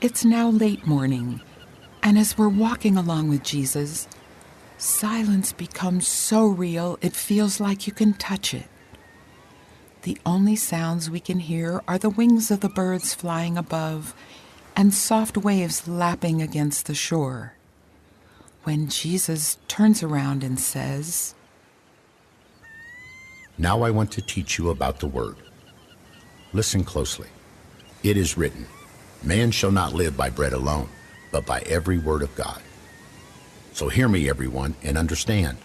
It's now late morning, and as we're walking along with Jesus, silence becomes so real it feels like you can touch it. The only sounds we can hear are the wings of the birds flying above and soft waves lapping against the shore. When Jesus turns around and says, "Now I want to teach you about the word. Listen closely. It is written, 'Man shall not live by bread alone, but by every word of God.' So hear me, everyone, and understand.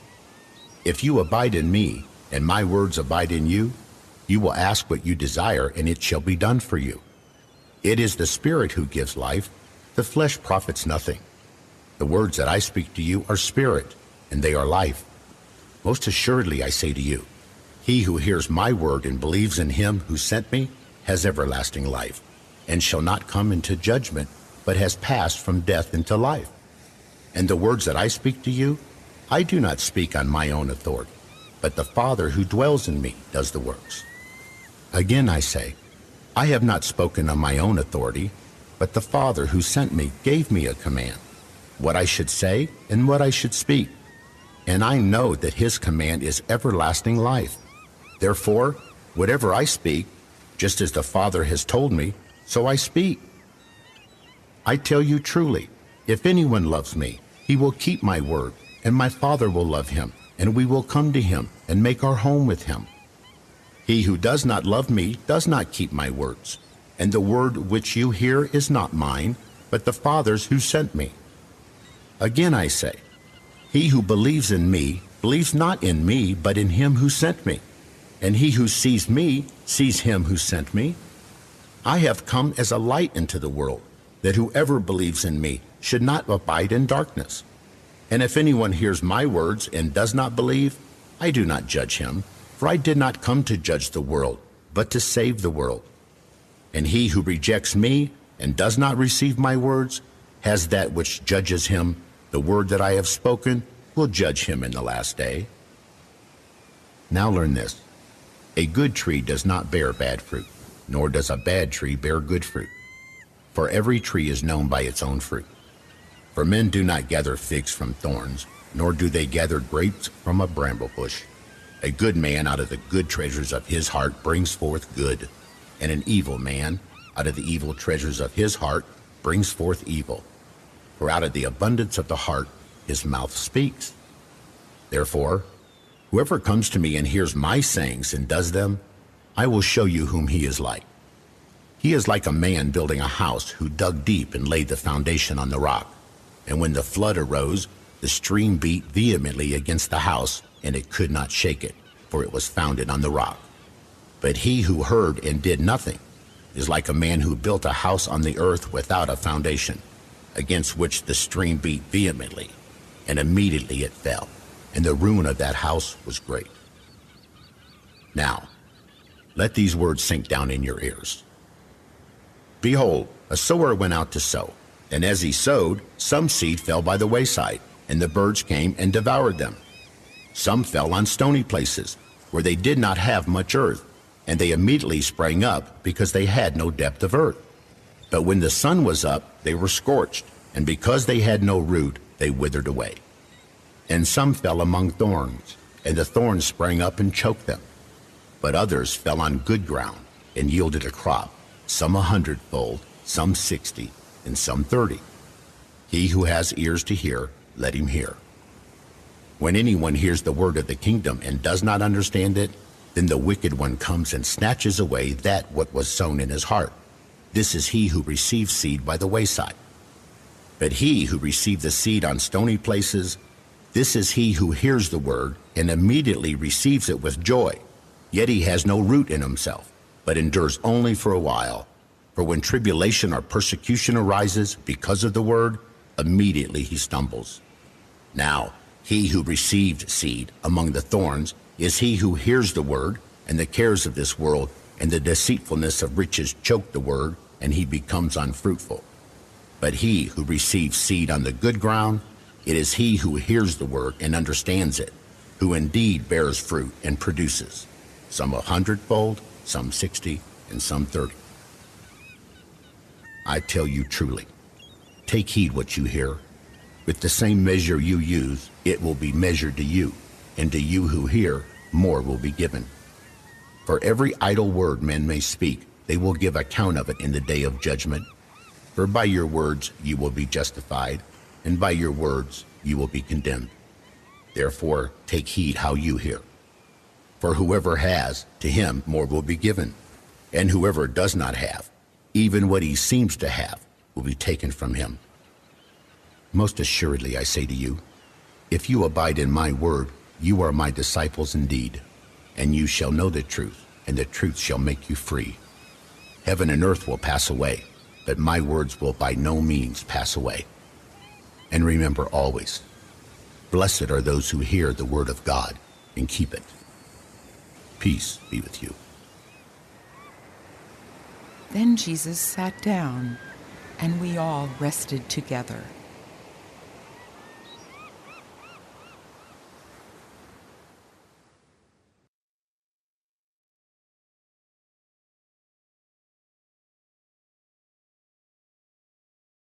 If you abide in me, and my words abide in you, you will ask what you desire, and it shall be done for you. It is the Spirit who gives life. The flesh profits nothing. The words that I speak to you are spirit, and they are life. Most assuredly I say to you, he who hears my word and believes in him who sent me has everlasting life, and shall not come into judgment, but has passed from death into life. And the words that I speak to you, I do not speak on my own authority, but the Father who dwells in me does the works. Again I say, I have not spoken on my own authority, but the Father who sent me gave me a command, what I should say and what I should speak. And I know that his command is everlasting life. Therefore, whatever I speak, just as the Father has told me, so I speak. I tell you truly, if anyone loves me, he will keep my word, and my Father will love him, and we will come to him and make our home with him. He who does not love me does not keep my words, and the word which you hear is not mine, but the Father's who sent me. Again I say, he who believes in me believes not in me, but in him who sent me. And he who sees me sees him who sent me. I have come as a light into the world, that whoever believes in me should not abide in darkness. And if anyone hears my words and does not believe, I do not judge him, for I did not come to judge the world, but to save the world. And he who rejects me and does not receive my words has that which judges him. The word that I have spoken will judge him in the last day. Now learn this. A good tree does not bear bad fruit, nor does a bad tree bear good fruit. For every tree is known by its own fruit. For men do not gather figs from thorns, nor do they gather grapes from a bramble bush. A good man out of the good treasures of his heart brings forth good, and an evil man out of the evil treasures of his heart brings forth evil. For out of the abundance of the heart his mouth speaks. Therefore, whoever comes to me and hears my sayings and does them, I will show you whom he is like. He is like a man building a house who dug deep and laid the foundation on the rock. And when the flood arose, the stream beat vehemently against the house, and it could not shake it, for it was founded on the rock. But he who heard and did nothing is like a man who built a house on the earth without a foundation, against which the stream beat vehemently, and immediately it fell, and the ruin of that house was great. Now, let these words sink down in your ears. Behold, a sower went out to sow, and as he sowed, some seed fell by the wayside, and the birds came and devoured them. Some fell on stony places, where they did not have much earth, and they immediately sprang up, because they had no depth of earth. But when the sun was up, they were scorched, and because they had no root, they withered away. And some fell among thorns, and the thorns sprang up and choked them. But others fell on good ground, and yielded a crop, some 100-fold, some 60, and some 30. He who has ears to hear, let him hear. When anyone hears the word of the kingdom and does not understand it, then the wicked one comes and snatches away that what was sown in his heart. This is he who receives seed by the wayside. But he who received the seed on stony places, this is he who hears the word and immediately receives it with joy. Yet he has no root in himself, but endures only for a while. For when tribulation or persecution arises because of the word, immediately he stumbles. Now, he who received seed among the thorns is he who hears the word, and the cares of this world and the deceitfulness of riches choke the word, and he becomes unfruitful. But he who receives seed on the good ground, it is he who hears the word and understands it, who indeed bears fruit and produces, some 100-fold, some 60, and some 30. I tell you truly, take heed what you hear. With the same measure you use, it will be measured to you, and to you who hear, more will be given. For every idle word men may speak, they will give account of it in the day of judgment. For by your words you will be justified, and by your words you will be condemned. Therefore, take heed how you hear. For whoever has, to him more will be given, and whoever does not have, even what he seems to have, will be taken from him. Most assuredly I say to you, if you abide in my word, you are my disciples indeed, and you shall know the truth, and the truth shall make you free. Heaven and earth will pass away, but my words will by no means pass away. And remember always, blessed are those who hear the word of God and keep it. Peace be with you. Then Jesus sat down, and we all rested together.